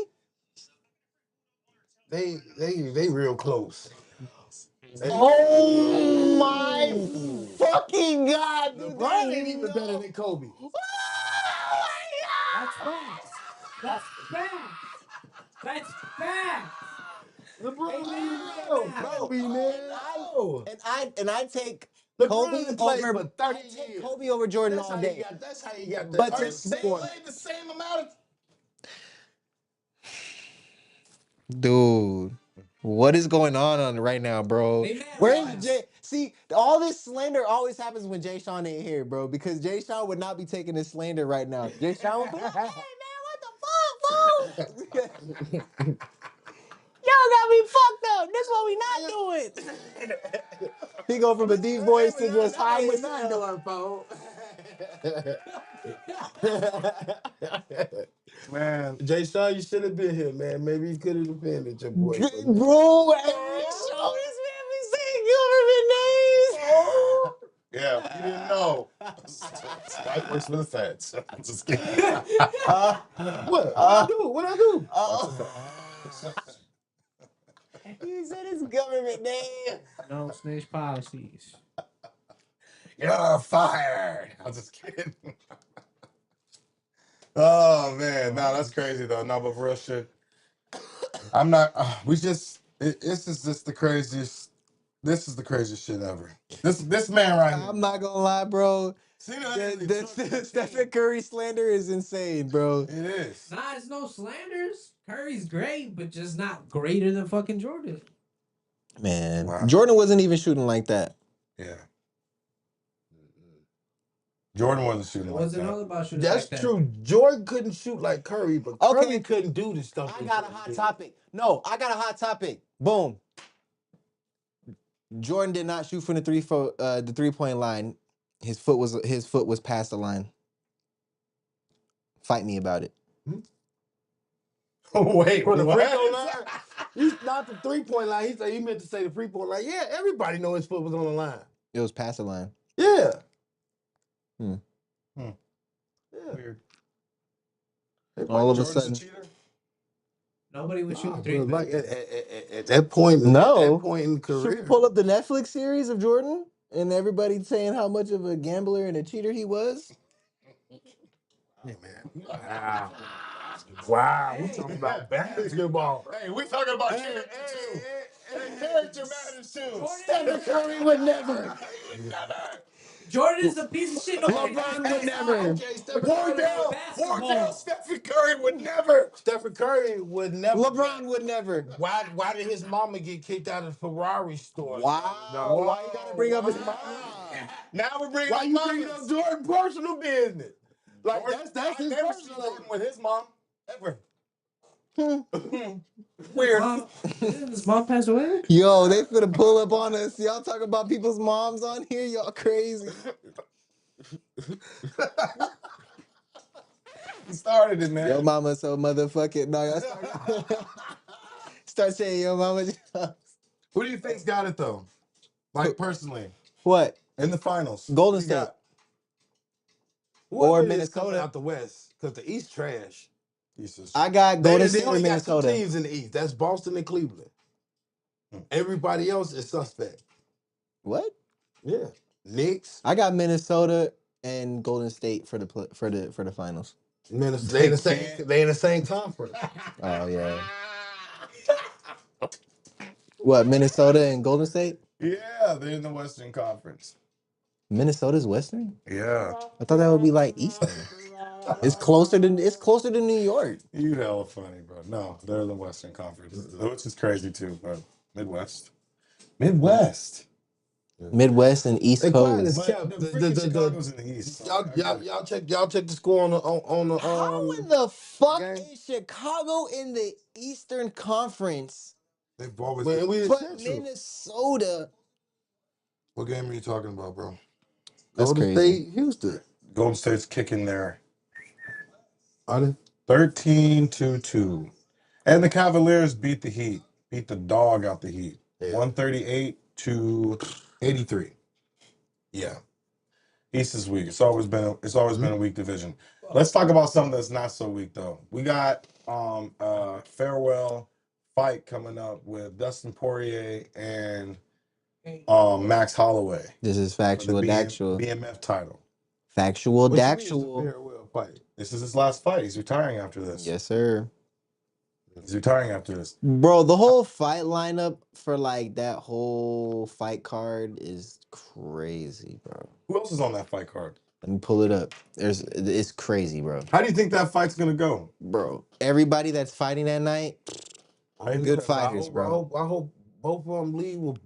They real close. Oh my fucking God, dude. LeBron ain't even better than Kobe. Oh my That's facts. That's facts. That's facts. LeBron Ain't ain't no even doubt. better than Kobe, man. God. And I take LeBron Kobe done played over for 30 I take years. Kobe over Jordan That's all how day. you got. That's how you got that. But They score. played the same amount of. Dude, what is going on right now, bro? They mad Where's what? Jay? See, all this slander always happens when Jay Sean ain't here, bro. Because Jay Sean would not be taking this slander right now. Jay Sean would be like, "Hey man, what the fuck, fool? Y'all got me fucked up. This what we not doing." He go from a deep voice to just high as hell. Man, Jay Sean, you should have been here, man. Maybe you could have defended your boy. Bro, every show this man be saying government names. yeah, you didn't know. White works for the feds. I'm just kidding. What I do? What I do? He said his government name. No snitch policies. You're fired. I'm just kidding. Oh man, no, that's crazy though. No, but for real shit, I'm not. This is just the craziest. This is the craziest shit ever. This man right here. I'm not gonna lie, bro. The Stephen Curry slander is insane, bro. It is. Nah, it's no slanders. Curry's great, but just not greater than fucking Jordan. Man, Wow. Jordan wasn't even shooting like that. Yeah. Jordan wasn't shooting It like wasn't that. all about shooting That's like that. true. Jordan couldn't shoot like Curry, but Okay. Curry couldn't do the stuff. I that got a Jordan hot did. topic. No, I got a hot topic. Boom. Jordan did not shoot from the 3-point line. His foot was past the line. Fight me about it. Wait, For the what? free throw line, he's not the 3-point line. He meant to say the 3-point line. Yeah, everybody know his foot was on the line. It was past the line. Yeah. Hmm. Yeah. Weird. All of a Jordan's sudden, cheater? Nobody would shoot Nah, three. bro, like at that point, No. at that point in should we career, pull up the Netflix series of Jordan and everybody saying how much of a gambler and a cheater he was? hey man, wow, we talking about basketball. Hey, we talking about character too. Character matters too. Stephen Curry would never. Jordan's a piece of shit. LeBron would never. Okay, Stephen Curry. Wardell, Stephen Curry would never. Stephen Curry would never. LeBron would never. Why did his mama get kicked out of the Ferrari store? Wow. Why you gotta bring up his mom? Now we're bringing Why up you bringing up Jordan personal business? Like Jordan, that's I his never seen personal. Jordan with his mom ever. Weird. Didn't his mom pass away? Yo, they finna pull up on us. Y'all talk about people's moms on here. Y'all crazy. He started it, man. Yo, mama, so motherfucking. No, y'all start saying yo, mama. Who do you think's got it though? Like personally, What? in the finals, Golden Who you State. got? Or Whoever it is coming Minnesota. out the West, because the East trash. I got Golden They State or only got two Minnesota. teams in the East. That's Boston and Cleveland. Everybody else is suspect. What? Yeah, Knicks, I got Minnesota and Golden State for the finals. Minnesota. They in the same conference. Oh yeah. What? Minnesota and Golden State? Yeah, they're in the Western Conference. Minnesota's Western? Yeah. I thought that would be like Eastern. It's closer to New York. You hella funny, bro. No, they're in the Western Conference, which is crazy too, but Midwest. Midwest. Midwest and East They quiet Coast. as But kept. the freaking Chicago's in the East. So Y'all check the score on the How in the fuck game? is Chicago in the Eastern Conference, They've always When we in but Central. Minnesota? What game are you talking about, bro? That's Golden crazy. State, Houston. Golden State's kicking there. Are they? 13-2. And the Cavaliers beat the Heat. Beat the dog out the Heat. Yeah. 138-83. Yeah. East is weak. It's always been a weak division. Let's talk about something that's not so weak though. We got farewell fight coming up with Dustin Poirier and Max Holloway. This is For the factual, actual. BMF title. Factual, What you mean it's a actual. farewell fight? This is his last fight. He's retiring after this. Yes, sir. He's retiring after this. Bro, the whole fight lineup for like that whole fight card is crazy, bro. Who else is on that fight card? Let me pull it up. It's crazy, bro. How do you think that fight's gonna go? Bro, everybody that's fighting that night, good fighters, bro. I hope both of them leave with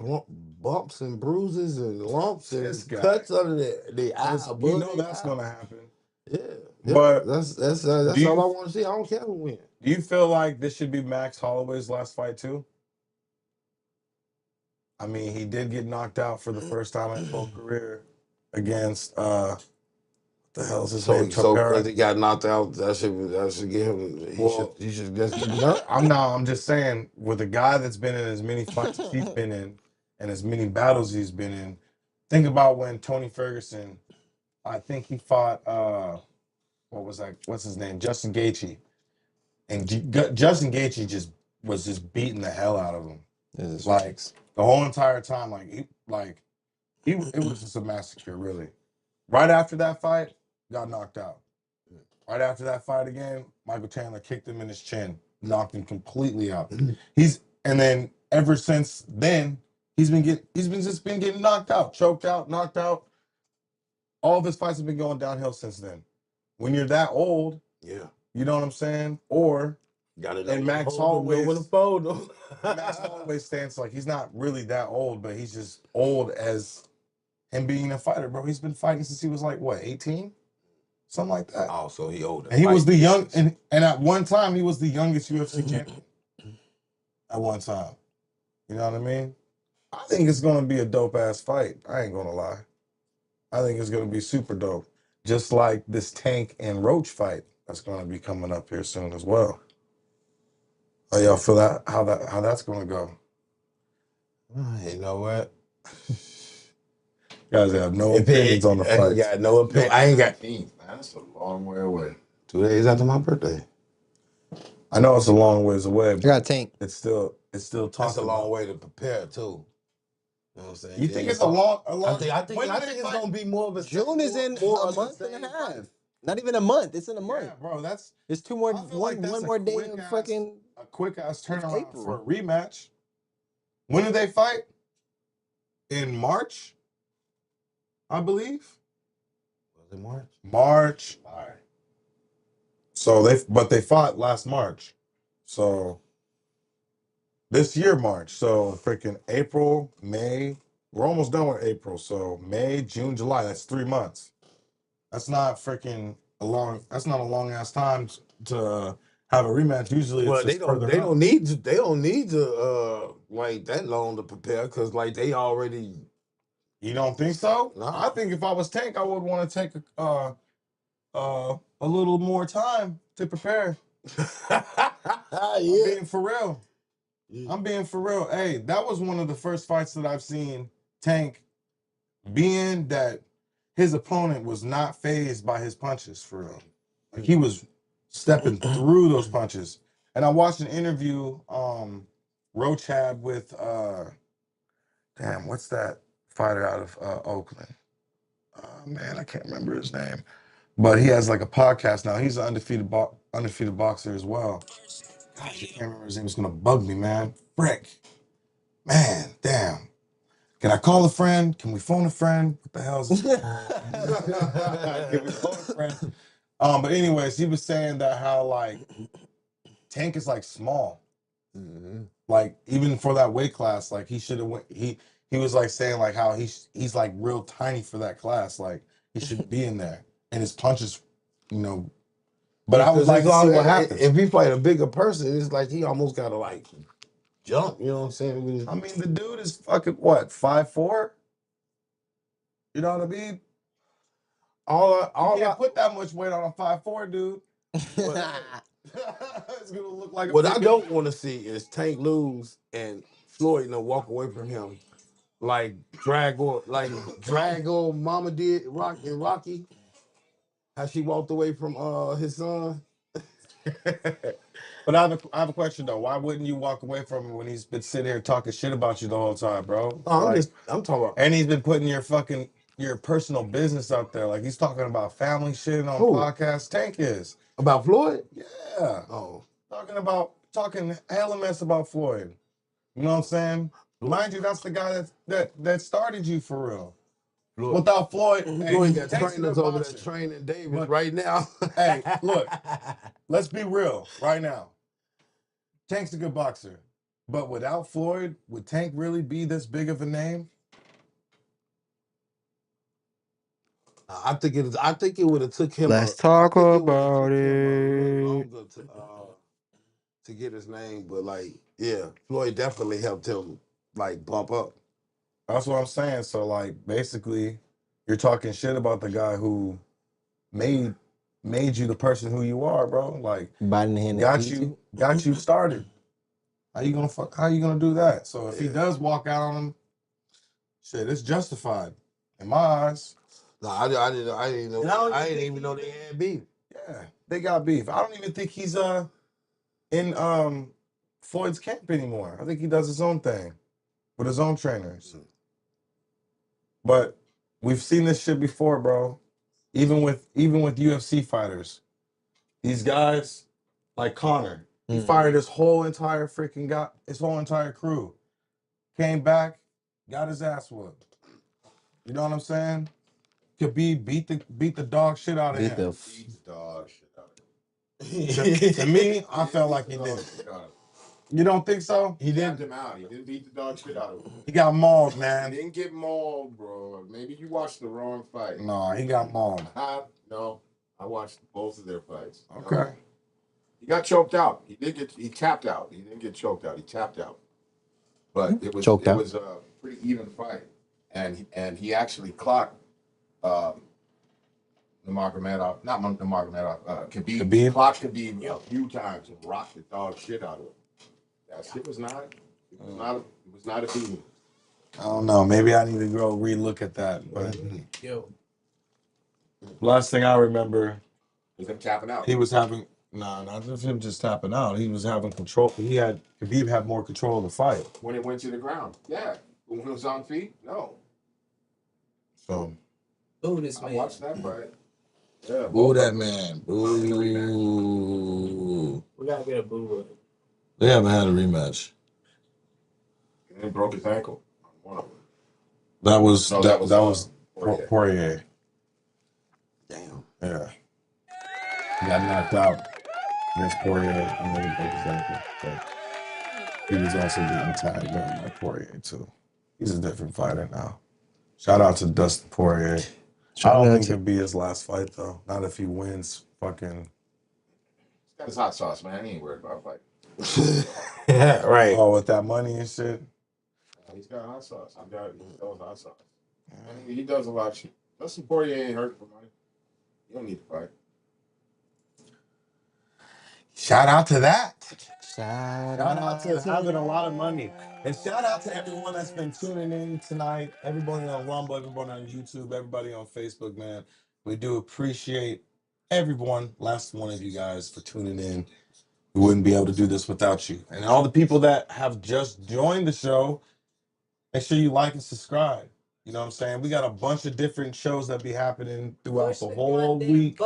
bumps and bruises and lumps and This guy. cuts under the eye. You know that's gonna happen. Yeah, But that's all I want to see. I don't care who wins. Do you feel like this should be Max Holloway's last fight too? I mean, he did get knocked out for the first time in his whole career against what the hell is his name? So because he got knocked out, that should give him. He should just get hurt. I'm just saying, with a guy that's been in as many fights as he's been in and as many battles he's been in, think about when Tony Ferguson, I think he fought what's his name? Justin Gaethje. And Justin Gaethje was just beating the hell out of him. Like the whole entire time, it was just a massacre, really. Right after that fight, got knocked out. Right after that fight again, Michael Chandler kicked him in his chin, knocked him completely out. And then ever since then, he's been getting knocked out, choked out, knocked out. All of his fights have been going downhill since then. When you're that old, yeah. You know what I'm saying? Or Max Holloway's stance, like he's not really that old, but he's just old as him being a fighter, bro. He's been fighting since he was like what, 18? Something like that. Oh, so he older. And he was and at one time he was the youngest UFC champion. At one time. You know what I mean? I think it's gonna be a dope ass fight. I ain't gonna lie. I think it's gonna be super dope. Just like this Tank and Roach fight that's gonna be coming up here soon as well. How y'all feel that? How that's gonna go? You know what? Guys have no opinions on the fight. I got no opinion. I ain't got. That's a long way away. 2 days after my birthday. I know it's a long ways away. I got Tank. It's still talking. That's a long way to prepare too. You know what I'm saying? You think it's a long? I think it's gonna be more of a. June is in a month and a half. Not even a month. It's in a month. Yeah, bro. It's one more day of fucking a quick ass turnaround for a rematch. When did they fight? In March, I believe. Was it March? March. All right. So they fought last March. So this year March. So freaking April, May. We're almost done with April. So May, June, July. That's 3 months. That's not freaking that's not a long ass time to have a rematch. Usually it's they don't need to like that long to prepare because like they already. You don't think so? No. I think if I was Tank, I would want to take a little more time to prepare. I'm being for real. I'm being for real. Hey, that was one of the first fights that I've seen Tank being that his opponent was not fazed by his punches, for real. Like he was stepping through those punches. And I watched an interview Roach had with what's that fighter out of Oakland? Man, I can't remember his name. But he has like a podcast now. He's an undefeated boxer as well. Gosh, I can't remember his name. It's gonna bug me, man. Frick. Man, damn. Can I call a friend? Can we phone a friend? What the hell is this? Can we phone a friend? But anyways, he was saying that how like Tank is like small. Mm-hmm. Like even for that weight class, like he should have went. He was like saying like how he's like real tiny for that class. Like he shouldn't be in there, and his punches, you know. But I would like to see what happens if he fight a bigger person. It's like he almost gotta like jump. You know what I'm saying? I mean, the dude is fucking what, 5'4"? You know what I mean? You can't put that much weight on a 5'4", dude. It's gonna look like. What I don't want to see is Tank lose and Floyd walk away from him, like Drago Mama did Rocky. How she walked away from his son. But I have a question though. Why wouldn't you walk away from him when he's been sitting here talking shit about you the whole time, bro? Oh, Like, I'm talking about and he's been putting your personal business out there. Like he's talking about family shit on who? podcasts. Tank is. About Floyd? Yeah. Oh, Talking hella mess about Floyd. You know what I'm saying? Mind you, that's the guy that started you for real. Floyd. Without Floyd, Floyd got Tank's a trainers good over there boxer. training Davis But- right now. Hey, look, let's be real right now. Tank's a good boxer. But without Floyd, would Tank really be this big of a name? I think it would have took him. Let's talk I think it would've about took him a it. little longer to get his name, but like, yeah, Floyd definitely helped him like bump up. That's what I'm saying. So like basically you're talking shit about the guy who made you the person who you are, bro. Like Biting the hand got you started. How you gonna do that? So if he does walk out on him, shit, it's justified in my eyes. No, I didn't know. I didn't even know they had beef. Yeah, they got beef. I don't even think he's in Floyd's camp anymore. I think he does his own thing with his own trainers. But we've seen this shit before, bro. Even with UFC fighters, these guys like Connor, he fired his whole entire crew. Came back, got his ass whooped. You know what I'm saying? Khabib beat the dog shit out of him. Beat the dog shit out of him. To me, I felt like he did. You don't think so? He didn't him out. He didn't beat the dog shit out of him. He got mauled, He man. didn't get mauled, bro. Maybe you watched the wrong fight. No, he got mauled. No, I watched both of their fights. Okay. He got choked out. He tapped out. He didn't get choked out. He tapped out. But it was a pretty even fight. And he actually clocked Nurmagomedov, not Nurmagomedov, Khabib. Clocked Khabib a few times and rocked the dog shit out of him. That shit was not a beating. I don't know. Maybe I need to go relook at that. But last thing I remember was him tapping out. He was having not just him just tapping out. He was having control. Khabib had more control of the fight. When it went to the ground. Yeah. But when it was on feet, no. So Boo this I man. watched that fight. Yeah. boo that man. Boo. We gotta get a boo. They haven't had a rematch. And then broke his ankle. One of them. That was Poirier. Poirier. Damn. Yeah. He got knocked out against Poirier and then he broke his ankle. But he was also getting tagged down by Poirier too. He's a different fighter now. Shout out to Dustin Poirier. I don't think it'll be his last fight though. Not if he wins fucking. He's got his hot sauce, man. He ain't worried about fighting. Yeah, right. Oh, with that money and shit. He's got hot sauce. He does hot sauce. And he does a lot of shit. Dustin Poirier ain't hurt for money. You don't need to fight. Shout out to that. Shout out to having a lot of money. And shout out to everyone that's been tuning in tonight. Everybody on Rumble, everybody on YouTube, everybody on Facebook, man. We do appreciate everyone, last one of you guys, for tuning in. We wouldn't be able to do this without you. And all the people that have just joined the show, make sure you like and subscribe. You know what I'm saying? We got a bunch of different shows that be happening throughout the whole week.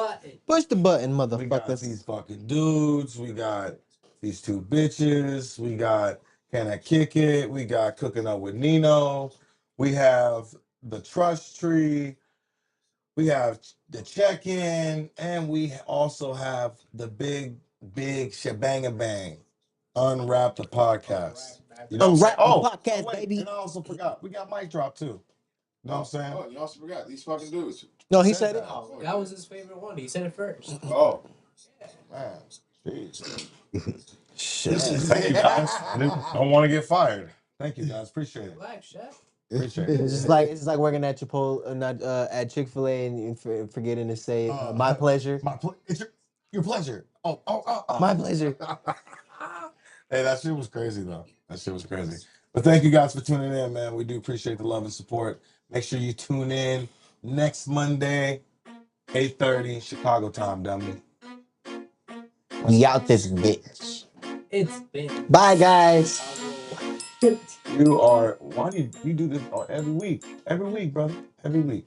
Push the button, We got motherfuckers. these fucking dudes. We got these two bitches. We got Can I Kick It? We got Cooking Up with Nino. We have the Trust Tree. We have the Check-In. And we also have the big shebang bang. Unwrap the podcast. You know Unwrap the what I'm saying? podcast, wait, baby. And I also forgot. We got Mic Drop too. You know what I'm saying? Oh, you also forgot these fucking dudes. No, he said it. Oh, that was his favorite one. He said it first. Oh. Man, jeez. Shit. Thank you guys. I don't want to get fired. Thank you guys. Appreciate it. Relax, chef. Appreciate it. It's just like working at Chipotle, at Chick-fil-A and forgetting to say my pleasure. It's your pleasure. Oh. My pleasure. Hey, that shit was crazy though. That shit was crazy. But thank you guys for tuning in, man. We do appreciate the love and support. Make sure you tune in next Monday, 8:30 Chicago time, dummy. We out this bitch. It's been. Bye, guys. You are. Why do you do this every week? Every week, brother. Every week.